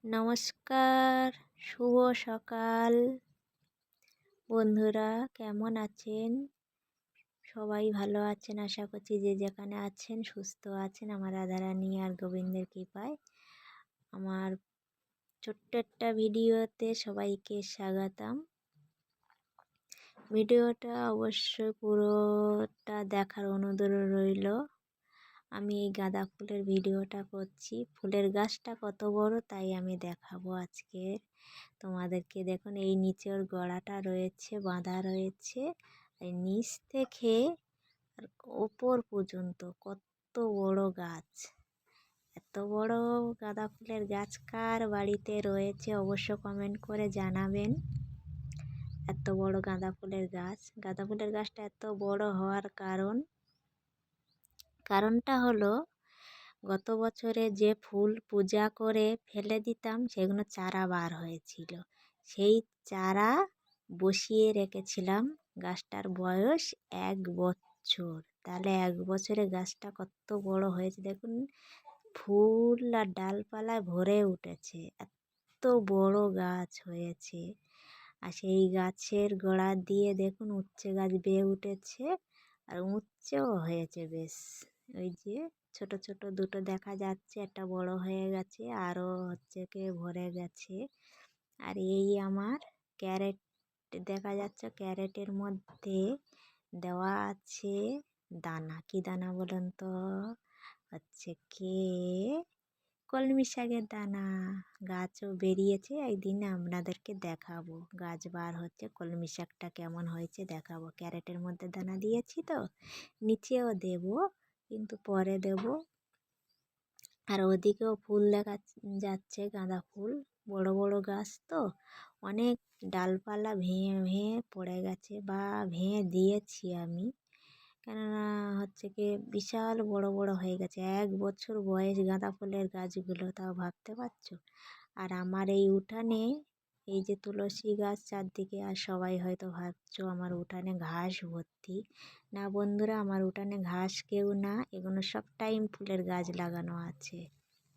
নমস্কার, শুভ সকাল বন্ধুরা, কেমন আছেন? সবাই ভালো আছেন আশা করছি, যে যেখানে আছেন সুস্থ আছেন। আমার রাধারানী আর গোবিন্দের কৃপায়। আমার ছোট্ট একটা ভিডিওতে সবাইকে স্বাগতম। ভিডিওটা অবশ্যই পুরোটা দেখার অনুরোধ রইল। আমি এই গাঁদা ফুলের ভিডিওটা করছি। ফুলের গাছটা কত বড় তাই আমি দেখাবো আজকে তোমাদেরকে। দেখুন, এই নিচে ওর গোড়াটা রয়েছে, বাঁধা রয়েছে। এই নিচ থেকে আর ওপর পর্যন্ত কত বড় গাছ। এত বড় গাঁদা ফুলের গাছ কার বাড়িতে রয়েছে অবশ্য কমেন্ট করে জানাবেন। এত বড় গাঁদা ফুলের গাছ। গাঁদা ফুলের গাছটা এত বড় হওয়ার কারণটা হলো, গত বছরে যে ফুল পূজা করে ফেলে দিতাম সেগুলো চারা বার হয়েছিল। সেই চারা বসিয়ে রেখেছিলাম। গাছটার বয়স 1 বছর। তাহলে 1 বছরে গাছটা কত বড় হয়েছে দেখুন। ফুল আর ডালপালায় ভরে উঠেছে। এত বড় গাছ হয়েছে। আর সেই গাছের গোড়া দিয়ে দেখুন উচ্ছে গাছ বেয়ে উঠেছে, আর উচ্ছেও হয়েছে বেশ। ওই যে ছোট ছোট দুটো দেখা যাচ্ছে, একটা বড় হয়ে গেছে, আরও হচ্ছে কি ভরে গেছে। আর এই আমার ক্যারেট দেখা যাচ্ছে, ক্যারেটের মধ্যে দেওয়া আছে দানা। কি দানা বলেন তো? হচ্ছে কি কলমি শাকের দানা। গাছও বেরিয়েছে, একদিন আপনাদেরকে দেখাবো। গাছ বার হচ্ছে, কলমি শাকটা কেমন হয়েছে দেখাবো। ক্যারেটের মধ্যে দানা দিয়েছি তো, নিচেও দেব, কিন্তু পরে দেব। আর ওদিকেও ফুল দেখা যাচ্ছে, গাঁদা ফুল। বড় বড় গাছ তো, অনেক ডালপালা ভেঙে ভেঙে পড়ে গেছে, বা ভেঙে দিয়েছি আমি। কেননা হচ্ছে কি বিশাল বড় বড় হয়ে গেছে। 1 বছর বয়স গাঁদা ফুলের গাছগুলো, তাও ভাবতে পারছো। আর আমার এই উঠানে এই যে তুলসী গাছ চারদিকে, আর সবাই হয়তো ভাবছো আমার উঠানে ঘাস ভর্তি। না বন্ধুরা, আমার উঠানে ঘাস কেউ না, এগুলো সব টাইম ফুলের গাছ লাগানো আছে।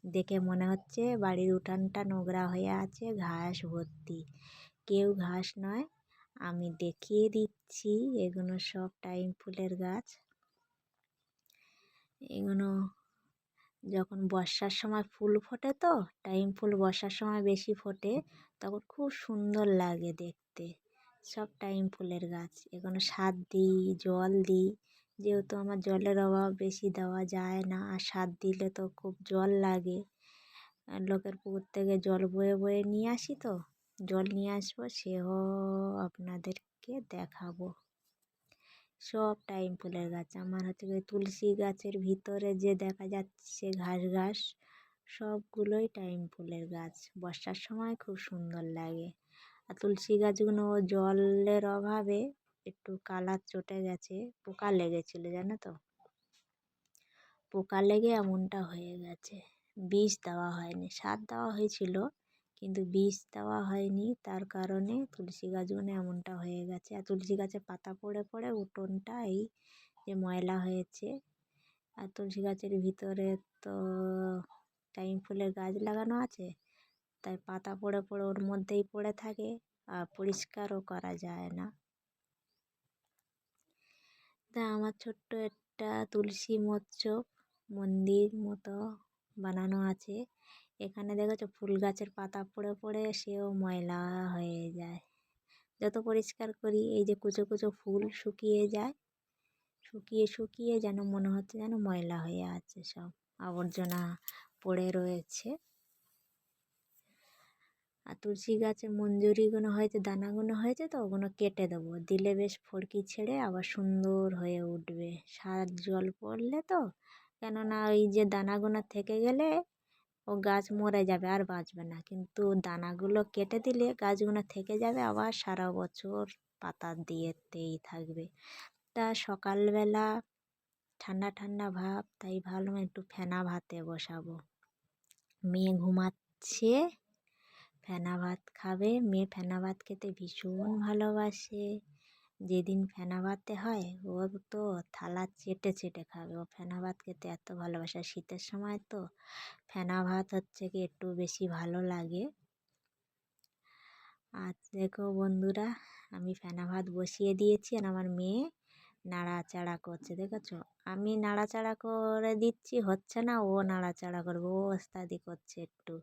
দেখে মনে হচ্ছে বাড়ির উঠানটা নোংরা হয়ে আছে, ঘাস ভর্তি। কেউ ঘাস নয়, আমি দেখিয়ে দিচ্ছি। এগুলো সব টাইম ফুলের গাছ। এগুলো যখন বর্ষার সময় ফুল ফোটে তো, টাইম ফুল বর্ষার সময় বেশি ফোটে, তখন খুব সুন্দর লাগে দেখতে। সব টাইম ফুলের গাছ। এগুলো সার দিই, জল দিই। যেহেতু আমার জলের অভাব, বেশি দেওয়া যায় না, আর সার দিলে তো খুব জল লাগে। আর লোকের পুকুর থেকে জল বয়ে বয়ে নিয়ে আসি তো, জল নিয়ে আসবো, সেও আপনাদেরকে দেখাবো। সব টাইম ফুলের গাছ। আমার হচ্ছে তুলসী গাছের ভিতরে যে দেখা যাচ্ছে ঘাস ঘাস, সবগুলোই টাইম ফুলের গাছ। বর্ষার সময় খুব সুন্দর লাগে। আর তুলসী গাছগুলো জলের অভাবে একটু কালার চটে গেছে, পোকা লেগেছিল জানো তো। পোকা লেগে এমনটা হয়ে গেছে। বিষ দেওয়া হয়নি, সার দেওয়া হয়েছিল কিন্তু বিষ দেওয়া হয়নি, তার কারণে তুলসী গাছগুলো এমনটা হয়ে গেছে। আর তুলসী গাছে পাতা পড়ে পড়ে উঠোনটা এই যে ময়লা হয়েছে। আর তুলসী গাছের ভিতরে তো টাইম ফুলের গাছ লাগানো আছে, তাই পাতা পড়ে পড়ে ওর মধ্যেই পড়ে থাকে, আর পরিষ্কারও করা যায় না। তা আমার ছোট্ট একটা তুলসী মচ্ছব মন্দির মতো বানানো আছে। এখানে দেখেছো ফুল গাছের পাতা পড়ে পড়ে সেও ময়লা হয়ে যায়। যত পরিষ্কার করি, এই যে কুচো কুচো ফুল শুকিয়ে যায়, শুকিয়ে শুকিয়ে যেন মনে হচ্ছে যেন ময়লা হয়ে আছে, সব আবর্জনা পড়ে রয়েছে। আর তুলসী গাছে মঞ্জুরিগুলো হয়েছে, দানাগুলো হয়েছে তো, ওগুলো কেটে দেবো, দিলে বেশ ফড়কি ছেড়ে আবার সুন্দর হয়ে উঠবে। সার জল পড়লে তো, কেননা ওই যে দানাগুলো থেকে গেলে ও গাছ মরে যাবে, আর বাঁচবে না। কিন্তু দানাগুলো কেটে দিলে গাছগুলো থেকে যাবে, আবার সারা বছর পাতা দিয়েতেই থাকবে। তা সকালবেলা ঠান্ডা ঠান্ডা ভাব, তাই ভাবলাম একটু ফেনা ভাতে বসাবো। মেয়ে ঘুমাচ্ছে, ফেনা ভাত খাবে। মেয়ে ফেনা ভাত খেতে ভীষণ ভালোবাসে। যেদিন ফেনা ভাতে হয় ও তো থালা চেটে চেটে খাবে, ও ফেনা ভাত খেতে এত ভালোবাসে। আর শীতের সময় তো ফেনা ভাত হচ্ছে কি একটু বেশি ভালো লাগে। আর দেখো বন্ধুরা, আমি ফেনা ভাত বসিয়ে দিয়েছি আর আমার মেয়ে নাড়াচাড়া করছে, দেখেছো? আমি নাড়াচাড়া করে দিচ্ছি, হচ্ছে না, ও নাড়াচাড়া করবে, ও ওস্তাদি করছে একটু।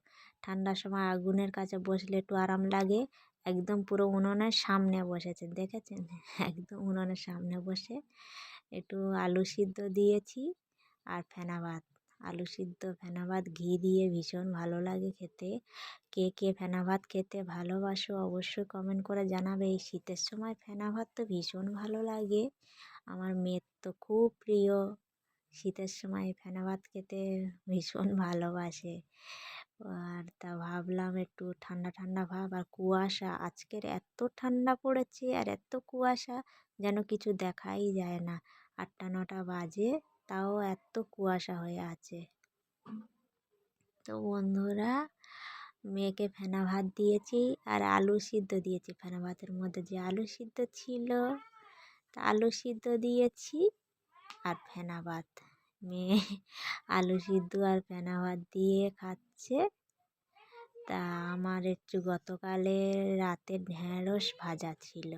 ঠান্ডার সময় আগুনের কাছে বসলে একটু আরাম লাগে। একদম পুরো উনুনের সামনে বসেছেন, দেখেছেন? একদম উনুনের সামনে বসে একটু আলু সিদ্ধ দিয়েছি আর ফেনা ভাত। আলু সিদ্ধ ফেনা ভাত ঘি দিয়ে ভীষণ ভালো লাগে খেতে। কে কে ফেনা ভাত খেতে ভালোবাসো অবশ্যই কমেন্ট করে জানাবে। এই শীতের সময় ফেনা ভাত তো ভীষণ ভালো লাগে, আমার মেয়ের তো খুব প্রিয়। শীতের সময় ফেনা ভাত খেতে ভীষণ ভালোবাসে। আর তা ভাবলাম একটু ঠান্ডা ঠান্ডা ভাব আর কুয়াশা, আজকের এত ঠান্ডা পড়েছে আর এত কুয়াশা যেন কিছু দেখাই যায় না। 8টা 9টা বাজে তাও এত কুয়াশা হয়ে আছে। তো বন্ধুরা, মেয়েকে ফেনা ভাত দিয়েছি আর আলু সিদ্ধ দিয়েছি। ফেনা ভাতের মধ্যে যে আলু সিদ্ধ ছিল, তা আলু সিদ্ধ দিয়েছি আর ফেনা ভাত। মেয়ে আলু সিদ্ধ আর ফেনা ভাত দিয়ে খাচ্ছে। তা আমার একটু গতকালে রাতে ঢ্যাঁড়স ভাজা ছিল,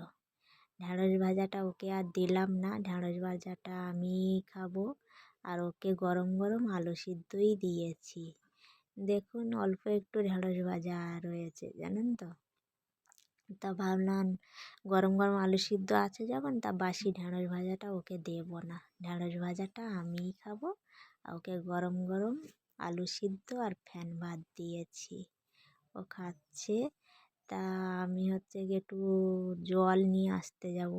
ঢ্যাঁড়স ভাজাটা ওকে আর দিলাম না, ঢ্যাঁড়স ভাজাটা আমি খাবো। আর ওকে গরম গরম আলু সিদ্ধই দিয়েছি। দেখুন অল্প একটু ঢ্যাঁড়স ভাজা রয়েছে, জানেন তো? তা ভাবলাম গরম গরম আলু সিদ্ধ আছে যখন, তা বাসি ঢ্যাঁড়স ভাজাটা ওকে দেবো না, ঢ্যাঁড়স ভাজাটা আমিই খাবো। আর ওকে গরম গরম আলু সিদ্ধ আর ফ্যান ভাত দিয়েছি, ও খাচ্ছে। তা আমি হচ্ছে গিয়ে একটু জল নিয়ে আসতে যাব।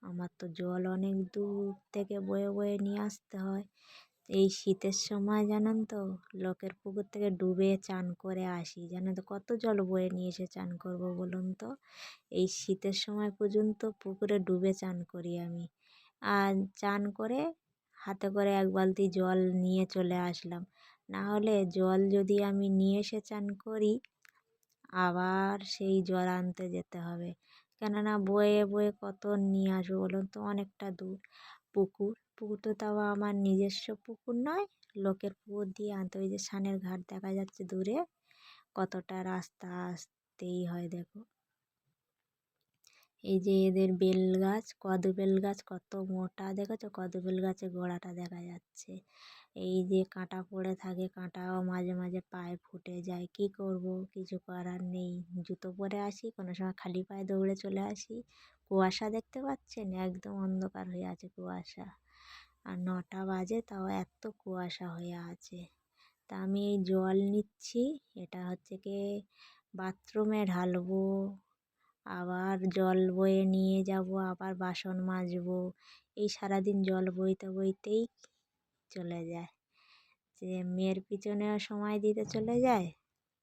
আমার তো জল অনেক দূর থেকে বয়ে বয়ে নিয়ে আসতে হয়। এই শীতের সময় জানেন তো, লোকের পুকুর থেকে ডুবে চান করে আসি, জানেন তো? কত জল বয়ে নিয়ে এসে চান করব বলুন তো? এই শীতের সময় পর্যন্ত পুকুরে ডুবে চান করি আমি। আর চান করে হাতে করে 1 বালতি জল নিয়ে চলে আসলাম। না হলে জল যদি আমি নিয়ে এসে চান করি, আবার সেই জল আনতে যেতে হবে। কেননা বয়ে বয়ে কত নিয়ে আসবো বলুন তো? অনেকটা দূর পুকুর তো তাও আমার নিজস্ব পুকুর নয়, লোকের পুকুর দিয়ে আনতে। ওই যে সানের ঘাট দেখা যাচ্ছে দূরে, কতটা রাস্তা আসতেই হয়। দেখো এই যে এদের বেল গাছ, কদবেল গাছ কত মোটা, দেখেছো? কদবেল গাছের গোড়াটা দেখা যাচ্ছে। এই যে কাঁটা পড়ে থাকে, কাঁটাও মাঝে মাঝে পায়ে ফুটে যায়, কি করব? কিছু করার নেই, জুতো পরে আসি, কোনো সময় খালি পায়ে দৌড়ে চলে আসি। কুয়াশা দেখতে পাচ্ছেন, একদম অন্ধকার হয়ে আছে কুয়াশা। আর 9টা বাজে তাও এত কুয়াশা হয়ে আছে। তা আমি এই জল নিচ্ছি, এটা হচ্ছে কি বাথরুমে ঢালবো, আবার জল বয়ে নিয়ে যাব, আবার বাসন মাজবো। এই সারাদিন জল বইতে বইতেই চলে যায়। যে মেয়ের পিছনেও সময় দিতে চলে যায়,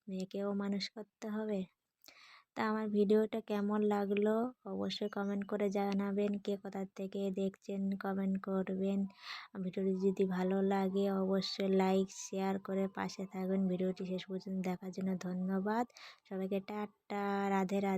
মেয়েকেও মানুষ করতে হবে। তা আমার ভিডিওটা কেমন লাগলো অবশ্যই কমেন্ট করে জানাবেন। কে কোথা থেকে দেখছেন কমেন্ট করবেন। ভিডিওটি যদি ভালো লাগে অবশ্যই লাইক শেয়ার করে পাশে থাকবেন। ভিডিওটি শেষ পর্যন্ত দেখার জন্য ধন্যবাদ সবাইকে। টাটা, রাধে রাধে।